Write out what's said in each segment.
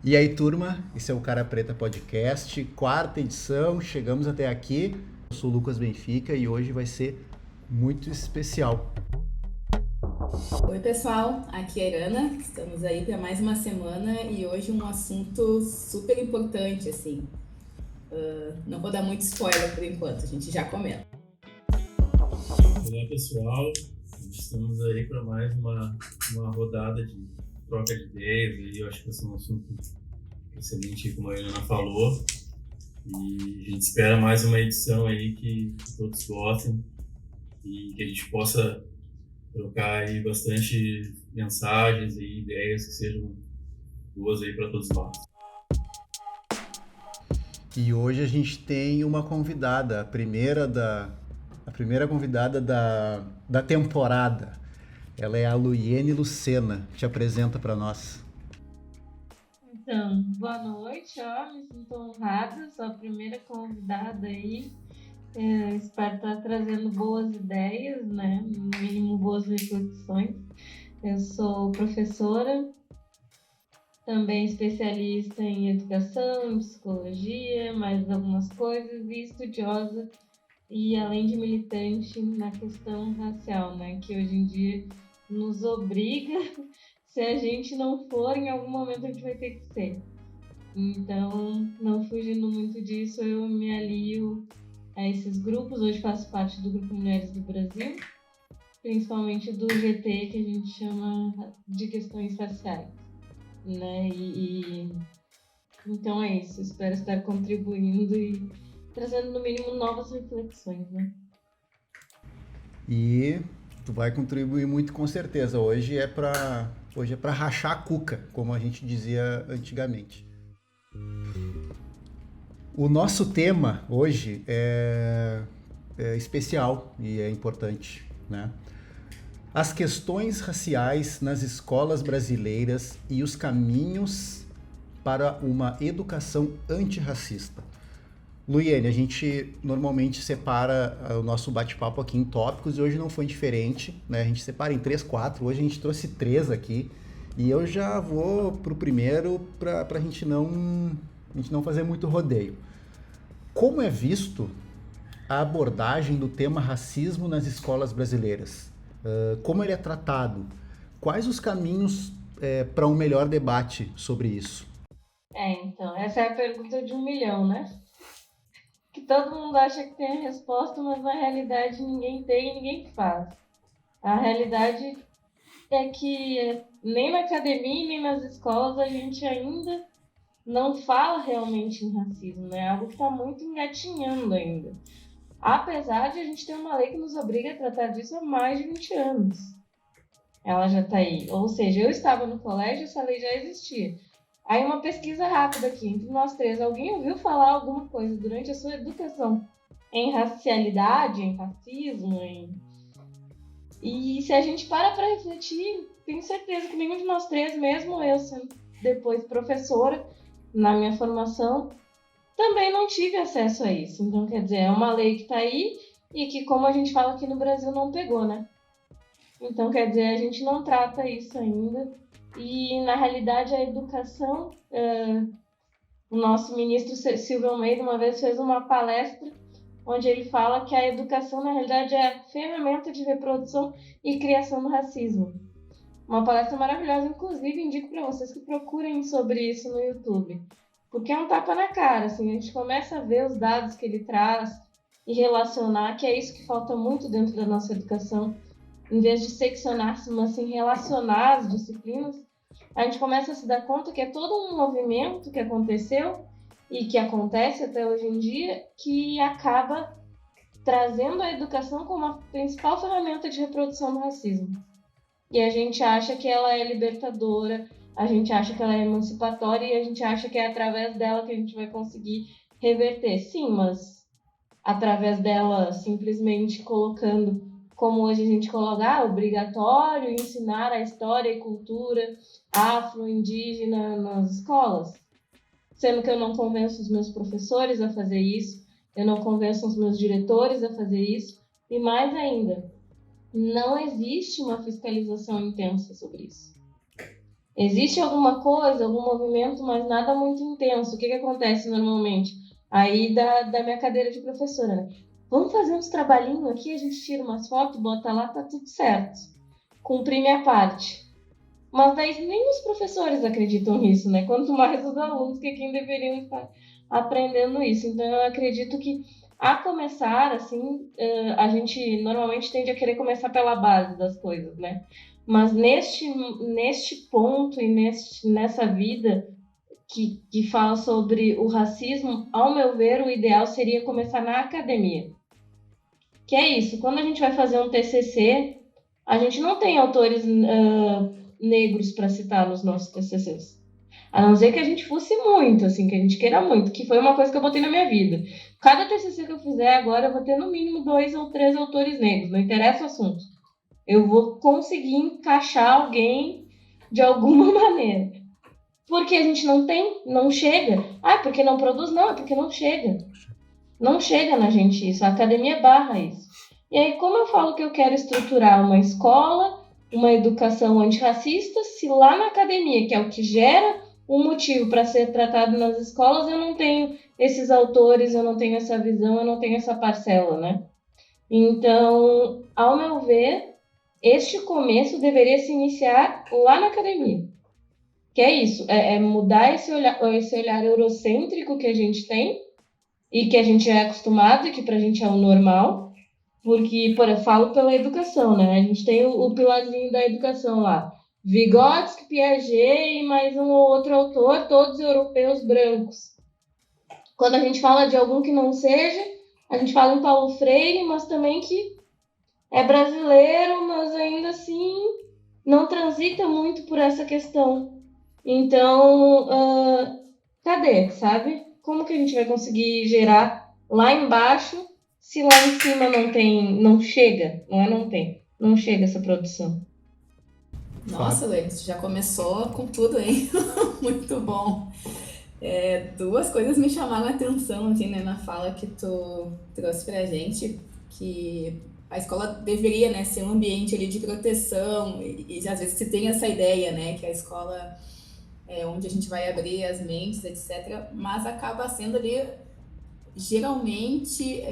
E aí, turma, esse é o Cara Preta Podcast, quarta edição, chegamos até aqui. Eu sou o Lucas Benfica e hoje vai ser muito especial. Oi pessoal, aqui é a Irana, estamos aí para mais uma semana e hoje um assunto super importante, assim. Não vou dar muito spoiler por enquanto, a gente já comenta. Olá pessoal, estamos aí para mais uma rodada de troca de ideias e eu acho que esse é um assunto excelente, como a Helena falou, e a gente espera mais uma edição aí que todos gostem e que a gente possa trocar aí bastante mensagens e ideias que sejam boas aí para todos nós. E hoje a gente tem uma convidada, a primeira convidada da temporada. Ela é a Luiene Lucena, te apresenta para nós. Então, boa noite, me sinto honrada, sou a primeira convidada aí. Espero estar trazendo boas ideias, né? No mínimo boas reflexões. Eu sou professora, também especialista em educação, em psicologia, mais algumas coisas, e estudiosa e além de militante na questão racial, né? Que hoje em dia nos obriga, se a gente não for, em algum momento a gente vai ter que ser. Então, não fugindo muito disso, eu me alio a esses grupos. Hoje faço parte do Grupo Mulheres do Brasil, principalmente do GT, que a gente chama de questões raciais, né? Então é isso, espero estar contribuindo e trazendo no mínimo novas reflexões, né? E tu vai contribuir muito com certeza. Hoje é para rachar a cuca, como a gente dizia antigamente. O nosso tema hoje é especial e é importante, né? As questões raciais nas escolas brasileiras e os caminhos para uma educação antirracista. Luiene, a gente normalmente separa o nosso bate-papo aqui em tópicos e hoje não foi diferente, né? A gente separa em 3, 4, hoje a gente trouxe 3 aqui e eu já vou pro primeiro para a gente não fazer muito rodeio. Como é visto a abordagem do tema racismo nas escolas brasileiras? Como ele é tratado? Quais os caminhos para um melhor debate sobre isso? Então, essa é a pergunta de 1 milhão, né? Que todo mundo acha que tem a resposta, mas na realidade ninguém tem e ninguém faz. A realidade é que nem na academia nem nas escolas a gente ainda não fala realmente em racismo, né? Algo que está muito engatinhando ainda. Apesar de a gente ter uma lei que nos obriga a tratar disso há mais de 20 anos. Ela já está aí. Ou seja, eu estava no colégio, essa lei já existia. Aí uma pesquisa rápida aqui, entre nós três. Alguém ouviu falar alguma coisa durante a sua educação em racialidade, em racismo? E se a gente para refletir, tenho certeza que nenhum de nós três, mesmo eu sendo depois professora na minha formação, também não tive acesso a isso. Então, quer dizer, é uma lei que está aí e que, como a gente fala aqui no Brasil, não pegou, né? Então, quer dizer, a gente não trata isso ainda. E, na realidade, a educação... o nosso ministro Silvio Almeida uma vez fez uma palestra onde ele fala que a educação, na realidade, é a ferramenta de reprodução e criação do racismo. Uma palestra maravilhosa, inclusive, indico para vocês que procurem sobre isso no YouTube. Porque é um tapa na cara, assim, a gente começa a ver os dados que ele traz e relacionar, que é isso que falta muito dentro da nossa educação. Em vez de seccionar, mas assim, relacionar as disciplinas, a gente começa a se dar conta que é todo um movimento que aconteceu e que acontece até hoje em dia, que acaba trazendo a educação como a principal ferramenta de reprodução do racismo. E a gente acha que ela é libertadora, a gente acha que ela é emancipatória e a gente acha que é através dela que a gente vai conseguir reverter. Sim, mas através dela simplesmente colocando, como hoje a gente coloca, obrigatório ensinar a história e cultura afro-indígena nas escolas. Sendo que eu não convenço os meus professores a fazer isso, eu não convenço os meus diretores a fazer isso, e mais ainda, não existe uma fiscalização intensa sobre isso. Existe alguma coisa, algum movimento, mas nada muito intenso. O que acontece normalmente? Aí da minha cadeira de professora, né? Vamos fazer uns trabalhinhos aqui, a gente tira umas fotos, bota lá, tá tudo certo. Cumpri minha parte. Mas daí nem os professores acreditam nisso, né? Quanto mais os alunos, que quem deveriam estar aprendendo isso. Então, eu acredito que, a começar, assim, a gente normalmente tende a querer começar pela base das coisas, né? Mas neste ponto e nessa vida que fala sobre o racismo, ao meu ver, o ideal seria começar na academia. Que é isso, quando a gente vai fazer um TCC, a gente não tem autores negros para citar nos nossos TCCs. A não ser que a gente fosse muito, assim, que a gente queira muito, que foi uma coisa que eu botei na minha vida. Cada TCC que eu fizer agora, eu vou ter no mínimo 2 ou 3 autores negros, não interessa o assunto. Eu vou conseguir encaixar alguém de alguma maneira. Porque a gente não tem, não chega. Ah, porque não produz? Não, é porque não chega. Não chega na gente isso, a academia barra isso. E aí, como eu falo que eu quero estruturar uma escola, uma educação antirracista, se lá na academia, que é o que gera um motivo para ser tratado nas escolas, eu não tenho esses autores, eu não tenho essa visão, eu não tenho essa parcela, né? Então, ao meu ver, este começo deveria se iniciar lá na academia. Que é isso, é mudar esse olhar eurocêntrico que a gente tem e que a gente é acostumado e que pra gente é o normal, porque, eu falo pela educação, né? A gente tem o pilarzinho da educação lá. Vygotsky, Piaget e mais um ou outro autor, todos europeus brancos. Quando a gente fala de algum que não seja, a gente fala em Paulo Freire, mas também que é brasileiro, mas ainda assim não transita muito por essa questão. Então, cadê, sabe? Como que a gente vai conseguir gerar lá embaixo se lá em cima não chega? Não chega essa produção. Nossa, Lex, já começou com tudo, hein? Muito bom. Duas coisas me chamaram a atenção, assim, né, na fala que tu trouxe pra gente, que a escola deveria, né, ser um ambiente ali de proteção, e às vezes se tem essa ideia, né, que a escola é onde a gente vai abrir as mentes, etc., mas acaba sendo ali, geralmente,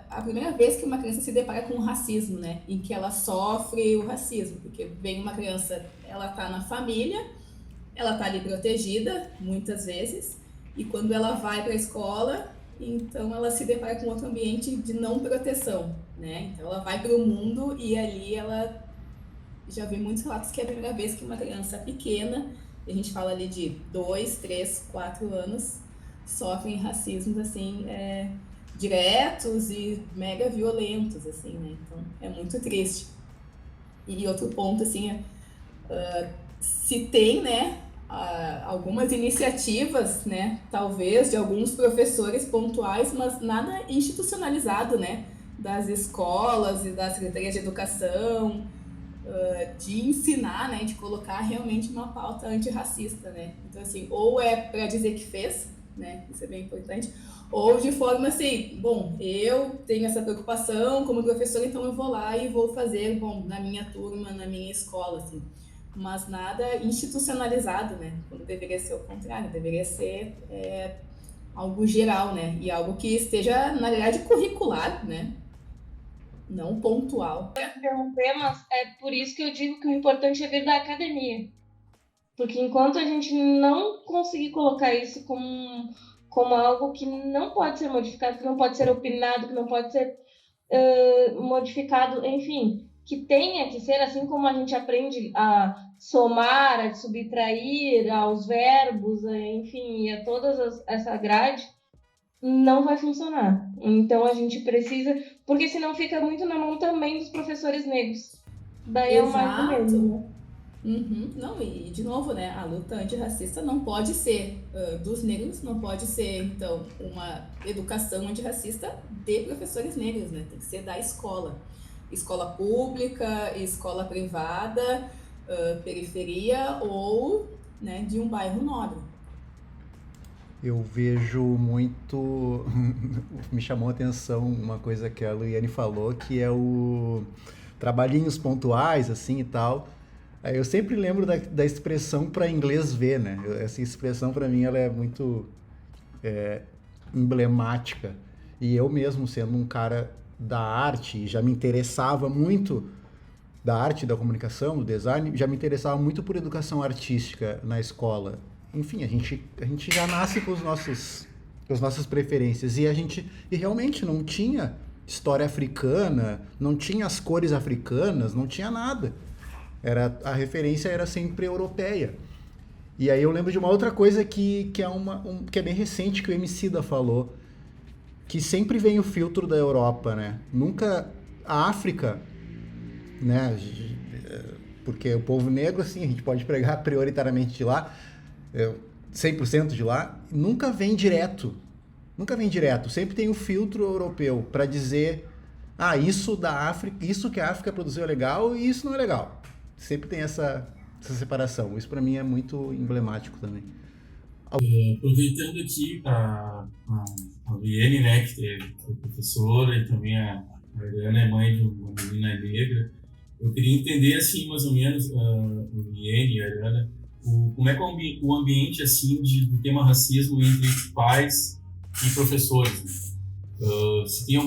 a primeira vez que uma criança se depara com o racismo, né, em que ela sofre o racismo, porque vem uma criança, ela tá na família, ela tá ali protegida, muitas vezes, e quando ela vai para a escola, então ela se depara com outro ambiente de não proteção, né? Então ela vai para o mundo e ali ela já vê muitos relatos que é a primeira vez que uma criança pequena, a gente fala ali de 2, 3, 4 anos, sofrem racismos assim, diretos e mega violentos, assim, né? Então é muito triste. E outro ponto, assim, se tem, né, algumas iniciativas, né, talvez de alguns professores pontuais, mas nada institucionalizado, né, das escolas e das secretarias de educação, de ensinar, né, de colocar realmente uma pauta antirracista, né. Então, assim, ou é para dizer que fez, né, isso é bem importante, ou de forma assim, bom, eu tenho essa preocupação como professor, então eu vou lá e vou fazer, bom, na minha turma, na minha escola, assim, mas nada institucionalizado, né, quando deveria ser o contrário, deveria ser algo geral, né, e algo que esteja na grade curricular, né, não pontual. Interromper, mas é por isso que eu digo que o importante é vir da academia. Porque enquanto a gente não conseguir colocar isso como algo que não pode ser modificado, que não pode ser opinado, que não pode ser modificado, enfim, que tenha que ser assim como a gente aprende a somar, a subtrair aos verbos, enfim, a toda essa grade, não vai funcionar. Então a gente precisa, porque senão fica muito na mão também dos professores negros. Daí é o mais do mesmo, né? Uhum. Não, e de novo, né, a luta antirracista não pode ser dos negros, não pode ser, então, uma educação antirracista de professores negros, né, tem que ser da escola. Escola pública, escola privada, periferia ou, né, de um bairro nobre. Eu vejo muito. Me chamou a atenção uma coisa que a Luiane falou, que é o trabalhinhos pontuais, assim e tal. Aí eu sempre lembro da expressão para inglês ver, né? Essa expressão para mim ela é muito emblemática. E eu mesmo sendo um cara da arte, já me interessava muito da arte, da comunicação, do design, já me interessava muito por educação artística na escola. Enfim, a gente já nasce com as nossas preferências e realmente não tinha história africana, não tinha as cores africanas, não tinha nada. A referência era sempre europeia. E aí eu lembro de uma outra coisa que é bem recente que o Emicida falou, que sempre vem o filtro da Europa, né? Nunca a África, né? Porque o povo negro, assim, a gente pode pregar prioritariamente de lá, 100% de lá, nunca vem direto. Nunca vem direto. Sempre tem o filtro europeu para dizer, isso da África, isso que a África produziu é legal e isso não é legal. Sempre tem essa separação. Isso para mim é muito emblemático também. Aproveitando aqui a Liane, né, que é professora, e também a Ariana é mãe de uma menina negra, eu queria entender, assim, mais ou menos, a Liane e a Ariana, como é que é o ambiente, assim, do tema racismo entre pais e professores, né? Se tem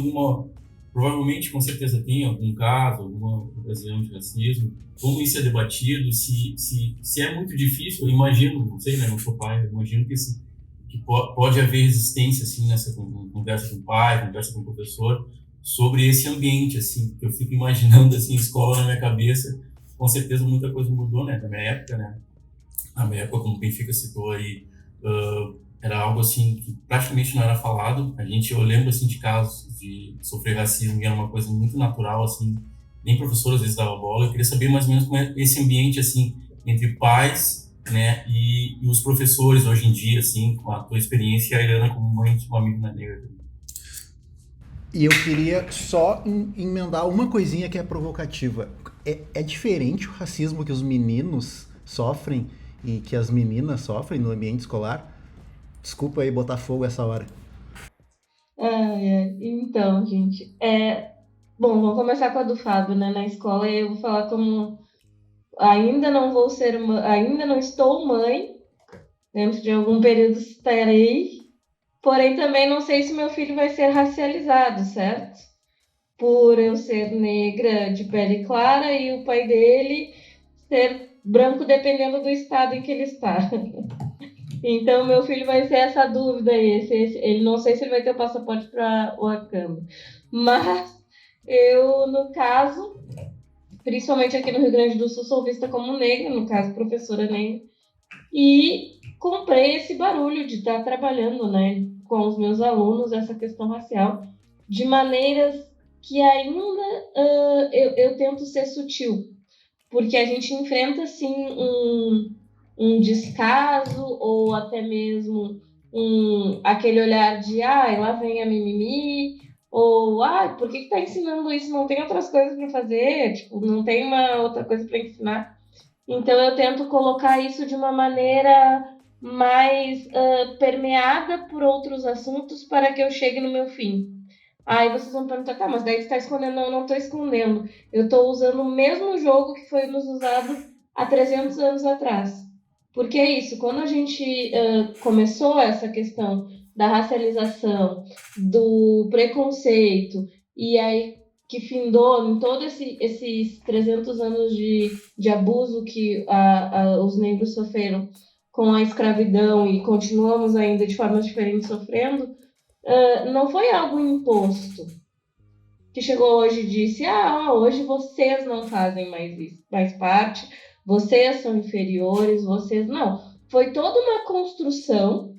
provavelmente, com certeza tem algum caso, alguma ocasião de racismo, como isso é debatido, se é muito difícil, eu imagino, não sei, né, não sou pai, eu imagino que pode haver resistência, assim, nessa conversa com o pai, conversa com o professor, sobre esse ambiente, assim, que eu fico imaginando, assim, escola na minha cabeça, com certeza muita coisa mudou, né, na minha época, né, na minha época, como o Benfica citou aí, era algo, assim, que praticamente não era falado. Eu lembro, assim, de casos de sofrer racismo e era uma coisa muito natural, assim, nem professor às vezes dava bola. Eu queria saber mais ou menos como é esse ambiente, assim, entre pais, né, e os professores hoje em dia, assim, com a tua experiência, a Irana como mãe de uma menina negra. E eu queria só emendar uma coisinha que é provocativa. É diferente o racismo que os meninos sofrem e que as meninas sofrem no ambiente escolar? Desculpa aí botar fogo essa hora. Então, gente, bom, vamos começar com a do Fábio, né? Na escola eu vou falar como ainda não estou mãe, dentro de algum período estarei, porém também não sei se meu filho vai ser racializado, certo? Por eu ser negra de pele clara e o pai dele ser branco dependendo do estado em que ele está. Então, meu filho vai ser essa dúvida aí. Ele não sei se ele vai ter o passaporte para o Wakanda. Mas eu, no caso, principalmente aqui no Rio Grande do Sul, sou vista como negra, no caso, professora negra. E comprei esse barulho de estar trabalhando, né, com os meus alunos, essa questão racial, de maneiras que ainda eu tento ser sutil. Porque a gente enfrenta, assim, um descaso ou até mesmo aquele olhar de lá vem a mimimi, ou por que tá ensinando isso? Não tem outras coisas para fazer, tipo, não tem uma outra coisa para ensinar. Então eu tento colocar isso de uma maneira mais permeada por outros assuntos para que eu chegue no meu fim. Aí vocês vão perguntar, tá, mas daí você está escondendo? Não, não estou escondendo. Eu estou usando o mesmo jogo que foi nos usado há 300 anos atrás. Porque é isso, quando a gente começou essa questão da racialização, do preconceito, e aí que findou em todos esses 300 anos de abuso que os negros sofreram com a escravidão e continuamos ainda de formas diferentes sofrendo, não foi algo imposto que chegou hoje e disse, hoje vocês não fazem mais parte, vocês são inferiores, vocês não. Foi toda uma construção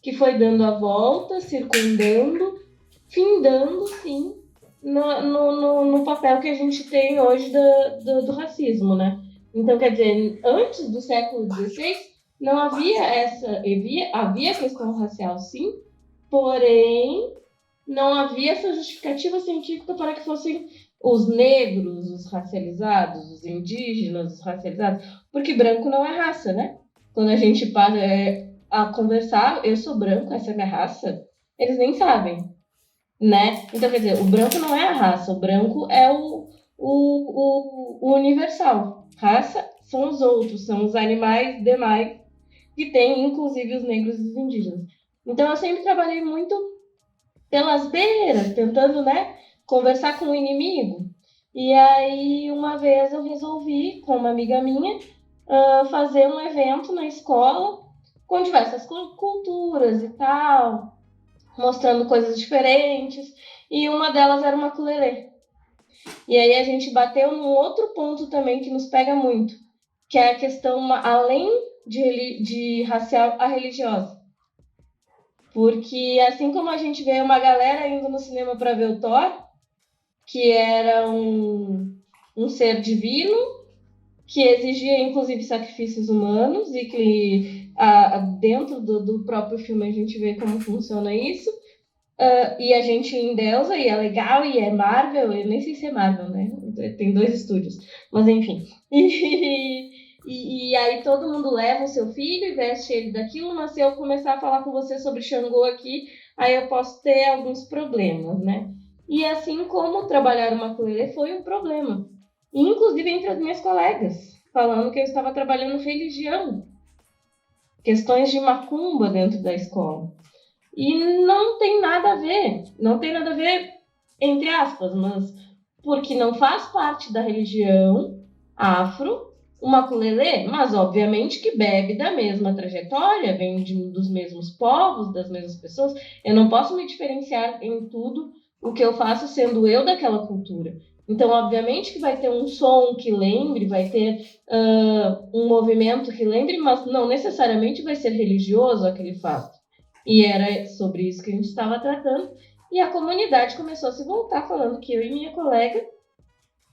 que foi dando a volta, circundando, findando, sim, no papel que a gente tem hoje do racismo, né? Então, quer dizer, antes do século XVI, não havia havia questão racial, sim, porém, não havia essa justificativa científica para que fossem os negros, os racializados, os indígenas, os racializados, porque branco não é raça, né? Quando a gente para a conversar, eu sou branco, essa é minha raça, eles nem sabem, né? Então, quer dizer, o branco não é a raça, o branco é o universal. Raça são os outros, são os animais demais, que tem inclusive os negros e os indígenas. Então eu sempre trabalhei muito pelas beiras, tentando, né, conversar com o inimigo. E aí uma vez eu resolvi, com uma amiga minha, fazer um evento na escola com diversas culturas e tal, mostrando coisas diferentes, e uma delas era uma ukulele. E aí a gente bateu num outro ponto também que nos pega muito, que é a questão, além de racial, a religiosa. Porque assim como a gente vê uma galera indo no cinema para ver o Thor, que era um ser divino, que exigia inclusive sacrifícios humanos, e que dentro do próprio filme a gente vê como funciona isso. E a gente endeusa, e é legal, e é Marvel, eu nem sei se é Marvel, né? Tem 2 estúdios, mas enfim. E aí todo mundo leva o seu filho e veste ele daquilo, mas se eu começar a falar com você sobre Xangô aqui, aí eu posso ter alguns problemas, né? E assim como trabalhar uma ukulele foi um problema. Inclusive entre as minhas colegas, falando que eu estava trabalhando religião. Questões de macumba dentro da escola. E não tem nada a ver, entre aspas, mas porque não faz parte da religião afro uma ukulele, mas obviamente que bebe da mesma trajetória, vem dos mesmos povos, das mesmas pessoas. Eu não posso me diferenciar em tudo o que eu faço sendo eu daquela cultura. Então, obviamente que vai ter um som que lembre, vai ter um movimento que lembre, mas não necessariamente vai ser religioso aquele fato. E era sobre isso que a gente estava tratando. E a comunidade começou a se voltar, falando que eu e minha colega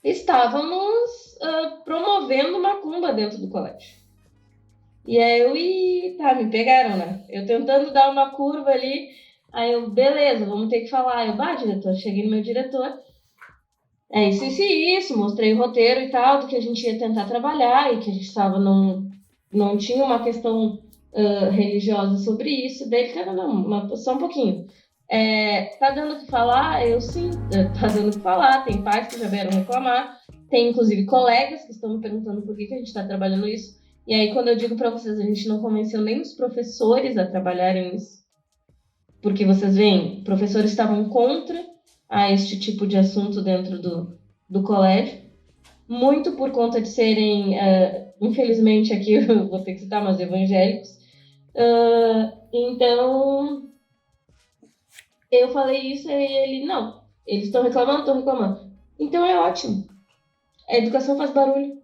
estávamos promovendo macumba dentro do colégio. E aí me pegaram, né? Eu tentando dar uma curva ali, aí eu, beleza, vamos ter que falar. Eu, diretor, cheguei no meu diretor. É isso, mostrei o roteiro e tal, do que a gente ia tentar trabalhar, e que a gente estava não tinha uma questão religiosa sobre isso. Daí, cara, não, só um pouquinho. Tá dando o que falar? Eu sim, tá dando o que falar. Tem pais que já vieram reclamar, tem inclusive colegas que estão me perguntando por que a gente está trabalhando isso. E aí, quando eu digo para vocês, a gente não convenceu nem os professores a trabalharem isso, porque vocês veem, professores estavam contra este tipo de assunto dentro do colégio, muito por conta de serem, infelizmente aqui eu vou ter que citar, mas evangélicos. Então, eu falei isso e ele, não, eles estão reclamando. Então é ótimo. A educação faz barulho.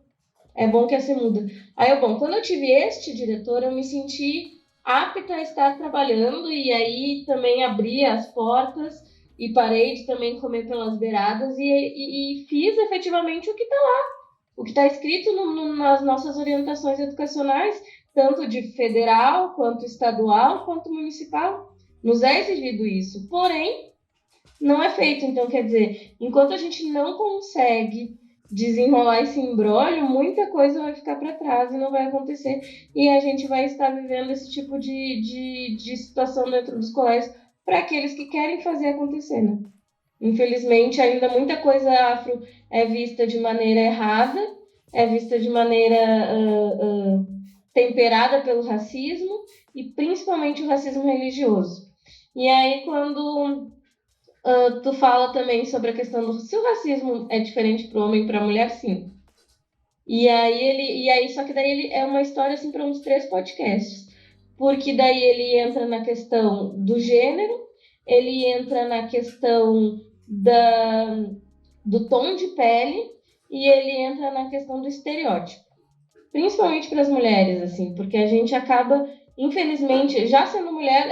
É bom que assim muda. Aí, quando eu tive este diretor, eu me senti apta a estar trabalhando, e aí também abri as portas e parei de também comer pelas beiradas e fiz efetivamente o que está lá, o que está escrito nas nossas orientações educacionais, tanto de federal, quanto estadual, quanto municipal. Nos é exigido isso, porém, não é feito. Então, quer dizer, enquanto a gente não consegue desenrolar esse imbróglio, muita coisa vai ficar para trás e não vai acontecer. E a gente vai estar vivendo esse tipo de situação dentro dos colégios para aqueles que querem fazer acontecer, né? Infelizmente, ainda muita coisa afro é vista de maneira errada, é vista de maneira temperada pelo racismo, e principalmente o racismo religioso. E aí, quando tu fala também sobre a questão do se o racismo é diferente para o homem e para a mulher, sim. E aí só que daí ele é uma história assim para uns 3 podcasts, porque daí ele entra na questão do gênero, ele entra na questão do tom de pele, e ele entra na questão do estereótipo, principalmente para as mulheres, assim, porque a gente acaba, infelizmente, já sendo mulher,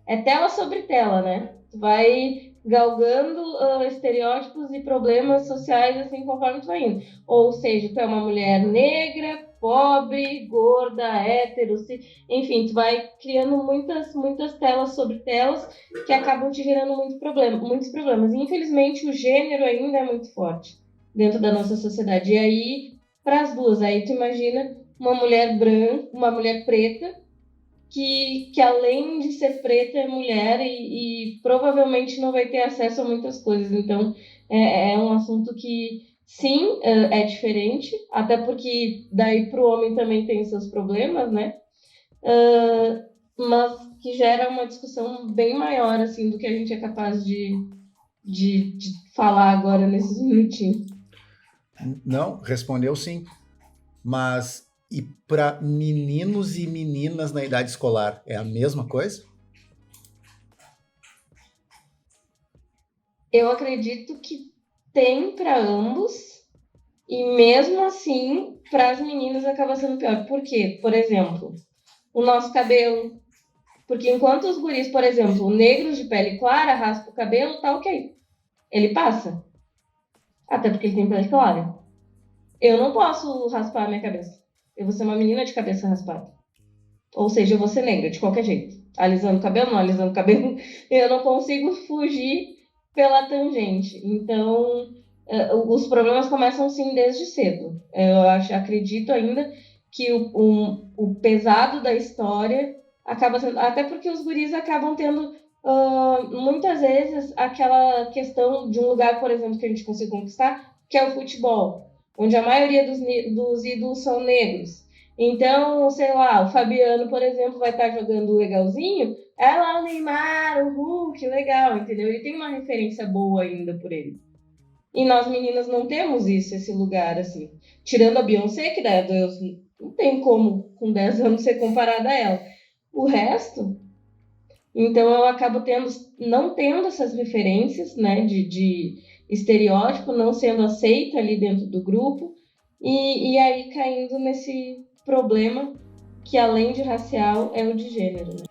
é tela sobre tela, né? Tu vai galgando estereótipos e problemas sociais, assim, conforme tu vai indo. Ou seja, tu é uma mulher negra, pobre, gorda, hétero, enfim, tu vai criando muitas telas sobre telas que acabam te gerando muitos problemas. E, infelizmente, o gênero ainda é muito forte dentro da nossa sociedade. E aí, para as duas, aí tu imagina uma mulher branca, uma mulher preta, que além de ser preta é mulher e provavelmente não vai ter acesso a muitas coisas. Então, é um assunto que sim, é diferente, até porque daí para o homem também tem seus problemas, né? Mas que gera uma discussão bem maior, assim, do que a gente é capaz de falar agora nesses minutinhos. Não, respondeu sim. Mas e para meninos e meninas na idade escolar, é a mesma coisa? Eu acredito que tem para ambos, e mesmo assim, para as meninas acaba sendo pior. Por quê? Por exemplo, o nosso cabelo. Porque enquanto os guris, por exemplo, negros de pele clara, raspa o cabelo, tá ok. Ele passa. Até porque ele tem pele clara. Eu não posso raspar a minha cabeça. Eu vou ser uma menina de cabeça raspada. Ou seja, eu vou ser negra, de qualquer jeito. Alisando o cabelo, não alisando o cabelo. Eu não consigo fugir pela tangente. Então, os problemas começam sim desde cedo. Acredito ainda que o pesado da história acaba sendo. Até porque os guris acabam tendo muitas vezes aquela questão de um lugar, por exemplo, que a gente consegue conquistar, que é o futebol, onde a maioria dos ídolos são negros. Então, sei lá, o Fabiano, por exemplo, vai estar jogando legalzinho, é lá o Neymar, o Hulk, legal, entendeu? Ele tem uma referência boa ainda por ele. E nós meninas não temos isso, esse lugar, assim. Tirando a Beyoncé, que Deus, não tem como, com 10 anos, ser comparada a ela. O resto, então eu acabo não tendo essas referências, né, de estereótipo, não sendo aceita ali dentro do grupo, e aí caindo nesse problema que, além de racial, é o de gênero, né?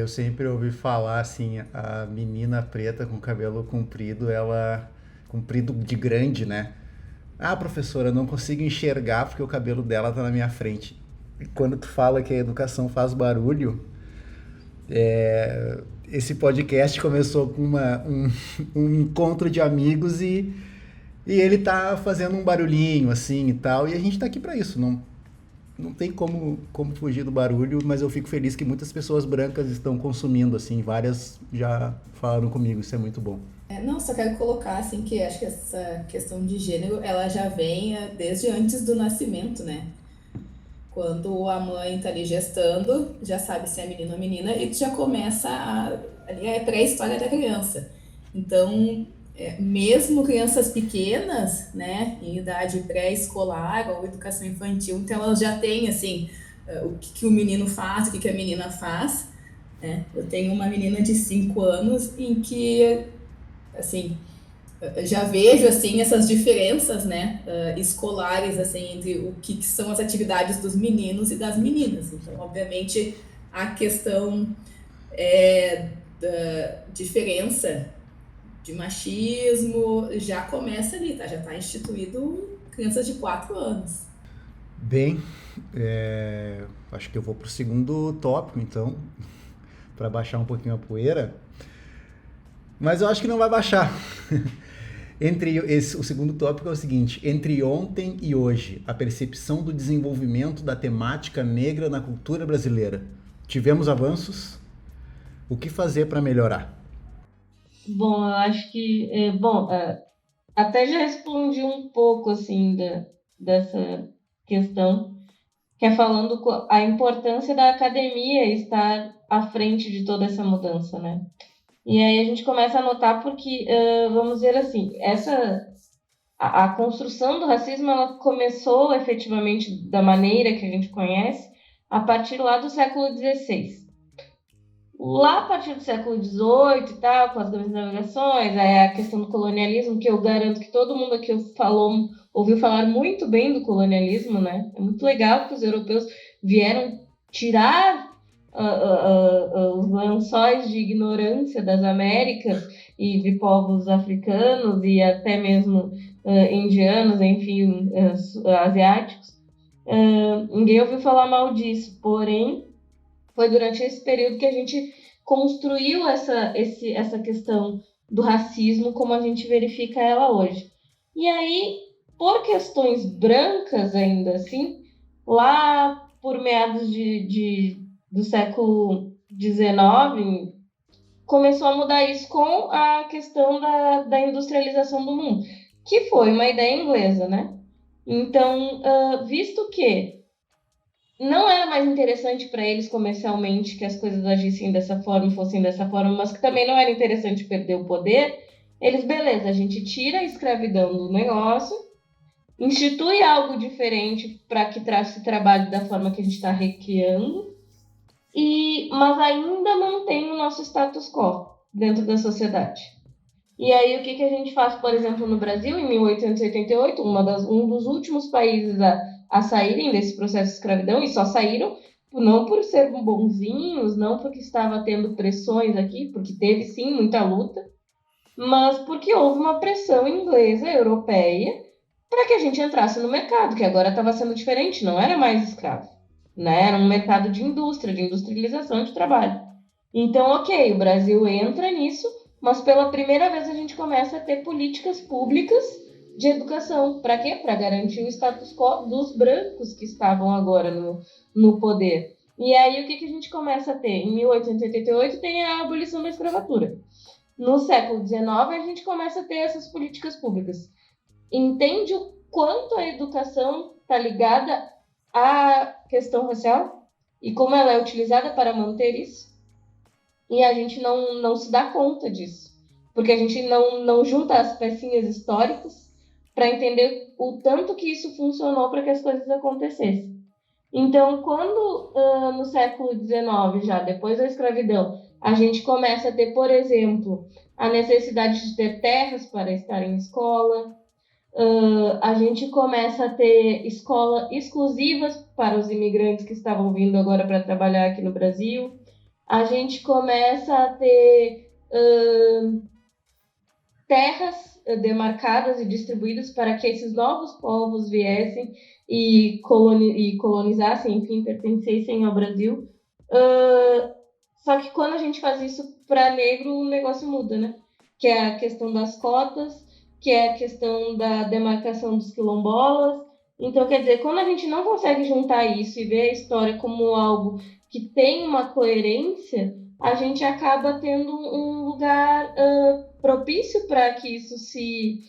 Eu sempre ouvi falar assim, a menina preta com cabelo comprido, ela comprido de grande, né? Ah, professora, eu não consigo enxergar porque o cabelo dela tá na minha frente. E quando tu fala que a educação faz barulho, esse podcast começou com um encontro de amigos e ele tá fazendo um barulhinho assim e tal, e a gente tá aqui para isso, não tem como fugir do barulho, mas eu fico feliz que muitas pessoas brancas estão consumindo, assim, várias já falaram comigo, isso é muito bom. Não, só quero colocar, assim, que acho que essa questão de gênero, ela já vem desde antes do nascimento, né? Quando a mãe tá ali gestando, já sabe se é menino ou menina, e tu já começa ali é pré-história da criança. Então, mesmo crianças pequenas, né, em idade pré-escolar ou educação infantil, então elas já têm, assim, o que o menino faz, o que a menina faz, né? Eu tenho uma menina de 5 anos em que, assim, eu já vejo, assim, essas diferenças, né, escolares, assim, entre o que são as atividades dos meninos e das meninas. Então, obviamente, a questão da diferença de machismo já começa ali, tá? Já está instituído crianças de 4 anos. Bem, acho que eu vou pro segundo tópico, então, para baixar um pouquinho a poeira, mas eu acho que não vai baixar. O segundo tópico é o seguinte: entre ontem e hoje, a percepção do desenvolvimento da temática negra na cultura brasileira. Tivemos avanços? O que fazer para melhorar? Bom, eu acho que, até já respondi um pouco, assim, dessa questão, que é falando a importância da academia estar à frente de toda essa mudança, né? E aí a gente começa a notar porque, vamos dizer assim, a construção do racismo, ela começou efetivamente da maneira que a gente conhece a partir lá do século XVI. Lá a partir do século XVIII e tal, com as grandes navegações, a questão do colonialismo, que eu garanto que todo mundo aqui ouviu falar muito bem do colonialismo, né? É muito legal que os europeus vieram tirar os lençóis de ignorância das Américas e de povos africanos e até mesmo indianos, enfim, asiáticos. Ninguém ouviu falar mal disso, porém foi durante esse período que a gente construiu essa questão do racismo como a gente verifica ela hoje. E aí, por questões brancas ainda assim, lá por meados do século XIX, começou a mudar isso com a questão da industrialização do mundo, que foi uma ideia inglesa, né? Então, visto que não era mais interessante para eles comercialmente que as coisas agissem dessa forma, fossem dessa forma, mas que também não era interessante perder o poder, eles, beleza, a gente tira a escravidão do negócio, institui algo diferente para que se trabalhe da forma que a gente está recriando, mas ainda mantém o nosso status quo dentro da sociedade. E aí, o que a gente faz, por exemplo, no Brasil, em 1888, um dos últimos países a saírem desse processo de escravidão, e só saíram não por ser bonzinhos, não porque estava tendo pressões aqui, porque teve sim muita luta, mas porque houve uma pressão inglesa, europeia, para que a gente entrasse no mercado, que agora estava sendo diferente, não era mais escravo, né? Era um mercado de indústria, de industrialização de trabalho. Então, ok, o Brasil entra nisso, mas pela primeira vez a gente começa a ter políticas públicas de educação. Para quê? Para garantir o status quo dos brancos que estavam agora no poder. E aí, o que a gente começa a ter? Em 1888 tem a abolição da escravatura. No século XIX, a gente começa a ter essas políticas públicas. Entende o quanto a educação está ligada à questão racial? E como ela é utilizada para manter isso? E a gente não se dá conta disso. Porque a gente não junta as pecinhas históricas para entender o tanto que isso funcionou para que as coisas acontecessem. Então, quando no século XIX, já depois da escravidão, a gente começa a ter, por exemplo, a necessidade de ter terras para estar em escola, a gente começa a ter escolas exclusivas para os imigrantes que estavam vindo agora para trabalhar aqui no Brasil, a gente começa a ter terras demarcadas e distribuídas para que esses novos povos viessem e colonizassem, enfim, pertencessem ao Brasil. Só que quando a gente faz isso para negro, o negócio muda, né? Que é a questão das cotas, que é a questão da demarcação dos quilombolas. Então, quer dizer, quando a gente não consegue juntar isso e ver a história como algo que tem uma coerência, a gente acaba tendo um lugar propício para que isso se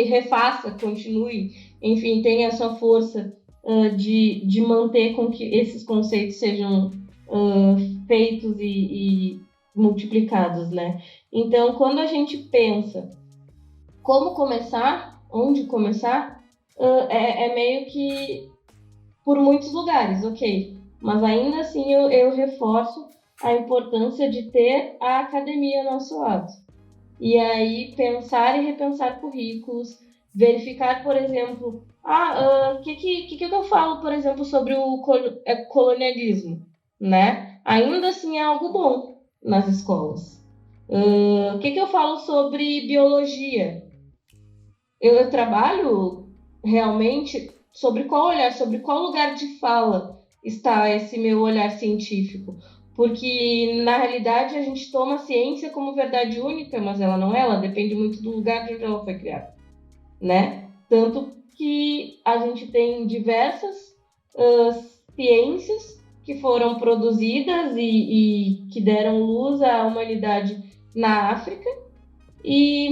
refaça, continue, enfim, tenha a sua força de manter com que esses conceitos sejam feitos e multiplicados, né? Então, quando a gente pensa como começar, onde começar, é meio que por muitos lugares, ok. Mas ainda assim eu reforço a importância de ter a academia ao nosso lado. E aí pensar e repensar currículos, verificar, por exemplo, que eu falo, por exemplo, sobre o colonialismo, né? Ainda assim é algo bom nas escolas. O que eu falo sobre biologia? Eu trabalho realmente sobre qual olhar, sobre qual lugar de fala está esse meu olhar científico. Porque, na realidade, a gente toma a ciência como verdade única, mas ela não é, ela depende muito do lugar de onde ela foi criada, né? Tanto que a gente tem diversas ciências que foram produzidas e que deram luz à humanidade na África,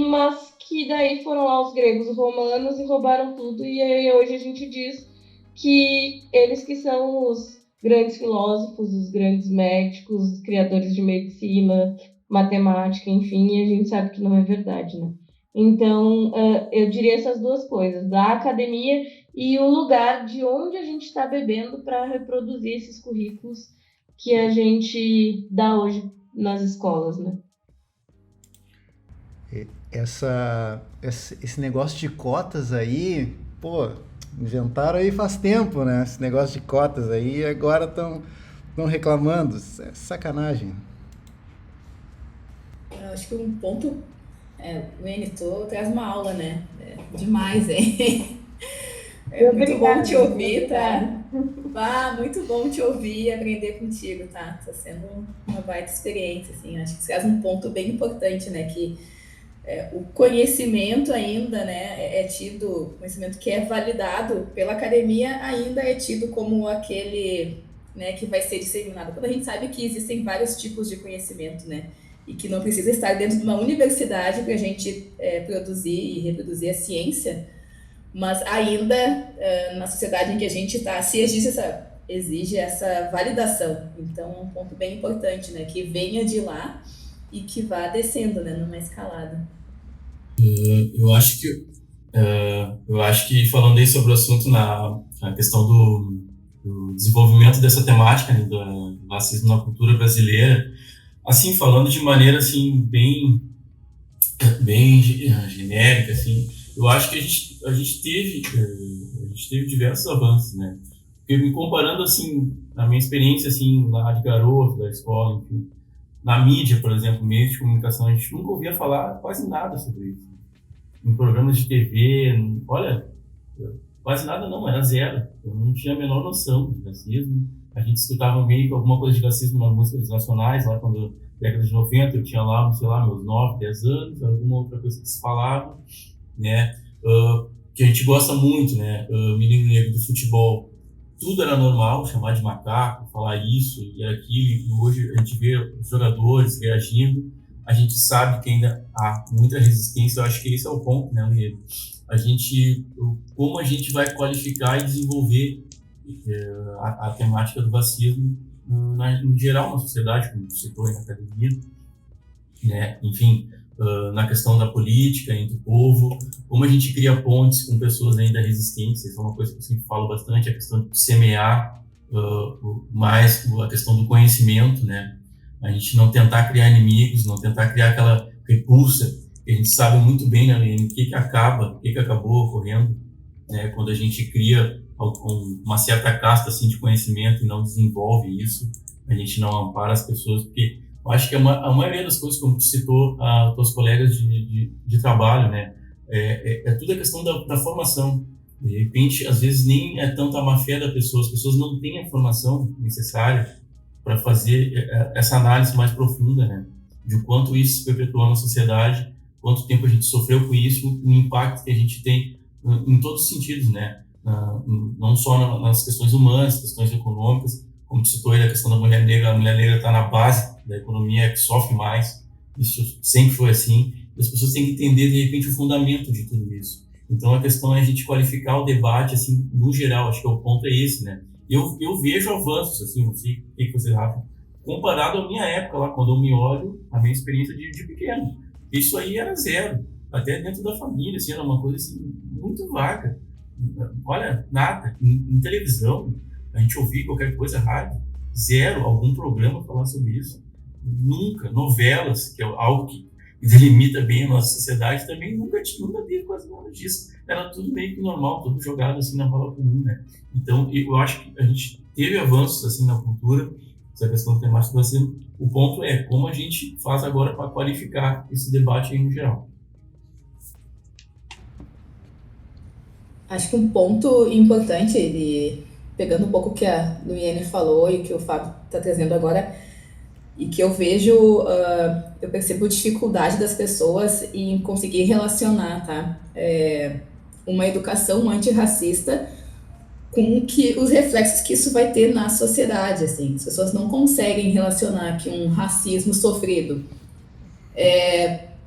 mas que daí foram lá os gregos e romanos e roubaram tudo, e aí hoje a gente diz que eles que são os grandes filósofos, os grandes médicos, os criadores de medicina, matemática, enfim, e a gente sabe que não é verdade, né? Então, eu diria essas duas coisas, da academia e o lugar de onde a gente está bebendo para reproduzir esses currículos que a gente dá hoje nas escolas, né? Esse negócio de cotas aí, pô, inventaram aí faz tempo, né? Esse negócio de cotas aí, agora estão reclamando. É sacanagem. Eu acho que um ponto... o Enito traz uma aula, né? Demais, hein? Muito bom te ouvir, tá? Muito bom te ouvir e aprender contigo, tá? Tá sendo uma baita experiência, assim. Acho que você traz um ponto bem importante, né? Que o conhecimento ainda, né, conhecimento que é validado pela academia ainda é tido como aquele né, que vai ser disseminado, quando a gente sabe que existem vários tipos de conhecimento, né, e que não precisa estar dentro de uma universidade para a gente produzir e reproduzir a ciência, mas ainda na sociedade em que a gente está, se exige essa validação. Então, é um ponto bem importante, né, que venha de lá e que vá descendo, né, numa escalada. Eu acho que falando aí sobre o assunto na questão do desenvolvimento dessa temática, né, do racismo na cultura brasileira, assim, falando de maneira assim bem genérica, assim, eu acho que a gente teve diversos avanços, né? Porque me comparando assim, a minha experiência assim lá de garoto da escola, enfim, na mídia, por exemplo, meios de comunicação, a gente nunca ouvia falar quase nada sobre isso. Em programas de TV, olha, quase nada não, era zero. Eu não tinha a menor noção de racismo. A gente escutava meio que alguma coisa de racismo nas músicas nacionais, lá quando, década de 90, eu tinha lá, sei lá, meus 9, 10 anos, alguma outra coisa que se falava, né? Que a gente gosta muito, né? Menino negro do futebol, tudo era normal, chamar de macaco, falar isso e aquilo, e hoje a gente vê os jogadores reagindo, a gente sabe que ainda há muita resistência. Eu acho que esse é o ponto, né, Leandro? Como a gente vai qualificar e desenvolver a temática do racismo em geral na sociedade, como você citou aí na academia, né? Enfim, na questão da política entre o povo, como a gente cria pontes com pessoas ainda resistentes. Isso é uma coisa que eu sempre falo bastante, a questão de semear mais a questão do conhecimento, né? A gente não tentar criar inimigos, não tentar criar aquela repulsa, que a gente sabe muito bem, né, o que acabou ocorrendo, né, quando a gente cria uma certa casta assim, de conhecimento e não desenvolve isso, a gente não ampara as pessoas, porque eu acho que a maioria das coisas, como tu citou, a teus colegas de trabalho, né, é tudo a questão da formação. De repente, às vezes, nem é tanto a má-fé da pessoa, as pessoas não têm a formação necessária para fazer essa análise mais profunda, né, de quanto isso se perpetuou na sociedade, quanto tempo a gente sofreu com isso, o impacto que a gente tem em todos os sentidos, né, não só nas questões humanas, questões econômicas, como tu citou aí a questão da mulher negra. A mulher negra está na base da economia, que sofre mais, isso sempre foi assim, e as pessoas têm que entender, de repente, o fundamento de tudo isso. Então, a questão é a gente qualificar o debate, assim, no geral. Acho que o ponto é esse, né. Eu vejo avanços, assim, não sei o que vocês acham, comparado à minha época lá, quando eu me olho, a minha experiência de pequeno. Isso aí era zero, até dentro da família, assim, era uma coisa assim, muito vaga. Olha, nada. Em televisão, a gente ouvia qualquer coisa, rádio, zero, algum programa falar sobre isso. Nunca. Novelas, que é algo que delimita bem a nossa sociedade, também nunca teve quase nada disso. Era tudo meio que normal, tudo jogado assim na bola comum, né? Então, eu acho que a gente teve avanços assim na cultura, essa questão temática do racismo. O ponto é como a gente faz agora para qualificar esse debate aí no geral. Acho que um ponto importante, pegando um pouco o que a Luiene falou e o que o Fábio está trazendo agora, e que eu vejo, eu percebo dificuldade das pessoas em conseguir relacionar, tá? Uma educação antirracista com os reflexos que isso vai ter na sociedade, assim. As pessoas não conseguem relacionar que um racismo sofrido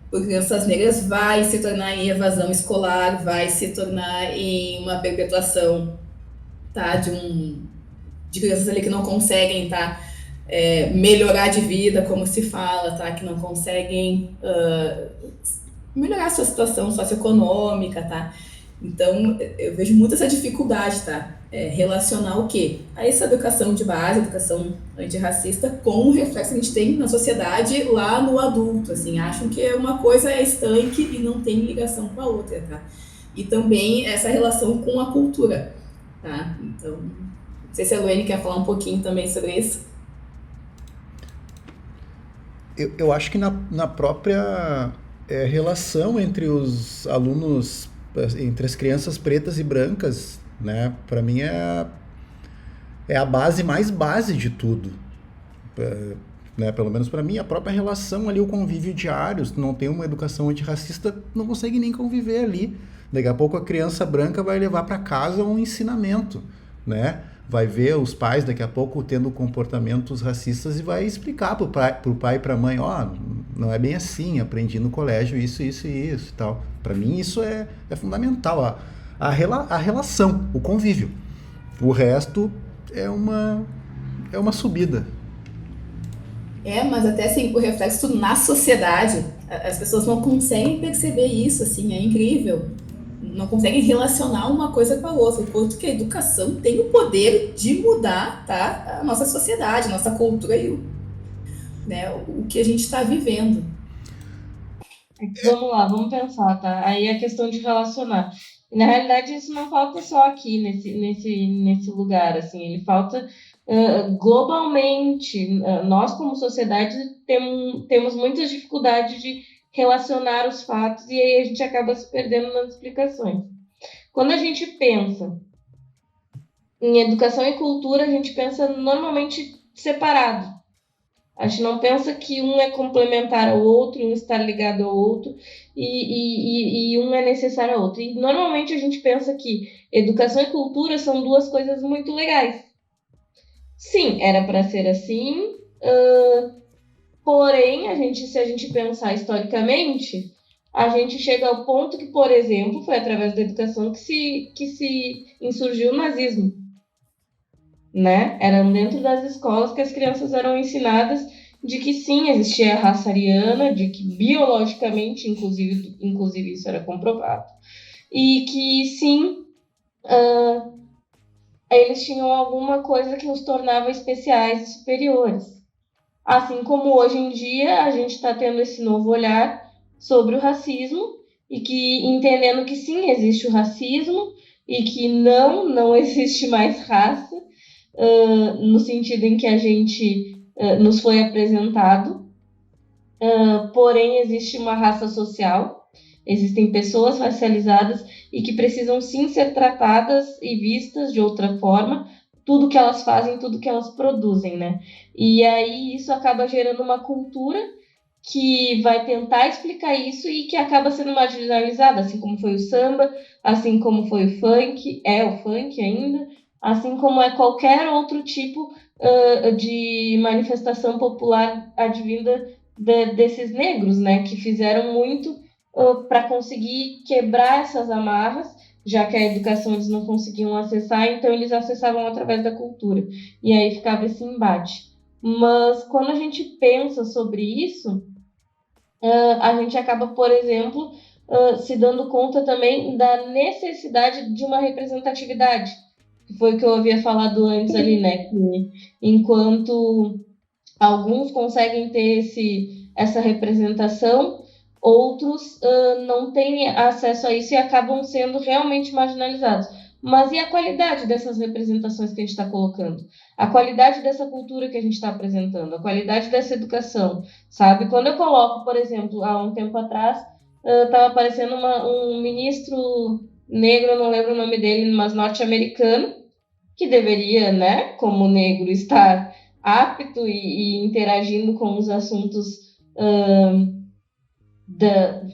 por crianças negras vai se tornar em evasão escolar, vai se tornar em uma perpetuação, tá? De crianças ali que não conseguem, tá? Melhorar de vida, como se fala, tá? Que não conseguem melhorar a sua situação socioeconômica, tá? Então, eu vejo muito essa dificuldade, tá? Relacionar o quê? A essa educação de base, educação antirracista, com o reflexo que a gente tem na sociedade lá no adulto, assim. Acham que uma coisa é estanque e não tem ligação com a outra, tá? E também essa relação com a cultura, tá? Então, não sei se a Luene quer falar um pouquinho também sobre isso. Eu acho que na própria relação entre os alunos, entre as crianças pretas e brancas, né, para mim é a base mais base de tudo, né, pelo menos para mim, a própria relação ali, o convívio diário. Se não tem uma educação antirracista, não consegue nem conviver ali. Daqui a pouco a criança branca vai levar para casa um ensinamento, né? vai ver os pais daqui a pouco tendo comportamentos racistas e vai explicar pro pai e pra mãe, não é bem assim, aprendi no colégio isso e tal. Para mim isso é fundamental, a relação, o convívio. O resto é uma subida. Mas até assim, o reflexo na sociedade, as pessoas não conseguem perceber isso, assim, é incrível. Não conseguem relacionar uma coisa com a outra, o quanto que a educação tem o poder de mudar, tá, a nossa sociedade, a nossa cultura e o que a gente está vivendo. Vamos lá, vamos pensar, tá? Aí a questão de relacionar. E, na realidade, isso não falta só aqui, nesse lugar, assim, ele falta globalmente. Nós, como sociedade, temos muitas dificuldades de relacionar os fatos e aí a gente acaba se perdendo nas explicações. Quando a gente pensa em educação e cultura, a gente pensa normalmente separado. A gente não pensa que um é complementar ao outro, um está ligado ao outro e um é necessário ao outro. E normalmente a gente pensa que educação e cultura são duas coisas muito legais. Sim, era para ser assim, porém, se a gente pensar historicamente, a gente chega ao ponto que, por exemplo, foi através da educação que se insurgiu o nazismo. Né? Eram dentro das escolas que as crianças eram ensinadas de que sim, existia a raça ariana, de que biologicamente, inclusive isso era comprovado, e que sim, eles tinham alguma coisa que os tornava especiais e superiores. Assim como hoje em dia a gente está tendo esse novo olhar sobre o racismo e que entendendo que sim, existe o racismo e que não existe mais raça, no sentido em que a gente nos foi apresentado, porém existe uma raça social, existem pessoas racializadas e que precisam sim ser tratadas e vistas de outra forma, tudo que elas fazem, tudo que elas produzem, né? E aí isso acaba gerando uma cultura que vai tentar explicar isso e que acaba sendo marginalizada, assim como foi o samba, assim como foi o funk, o funk ainda, assim como é qualquer outro tipo de manifestação popular advinda desses negros, né, que fizeram muito para conseguir quebrar essas amarras, já que a educação eles não conseguiam acessar, então eles acessavam através da cultura, e aí ficava esse embate. Mas quando a gente pensa sobre isso, a gente acaba, por exemplo, se dando conta também da necessidade de uma representatividade, que foi o que eu havia falado antes ali, né? Que enquanto alguns conseguem ter essa representação, outros não têm acesso a isso e acabam sendo realmente marginalizados. Mas e a qualidade dessas representações que a gente está colocando? A qualidade dessa cultura que a gente está apresentando? A qualidade dessa educação? Sabe? Quando eu coloco, por exemplo, há um tempo atrás, estava aparecendo um ministro negro, eu não lembro o nome dele, mas norte-americano, que deveria, né, como negro, estar apto e interagindo com os assuntos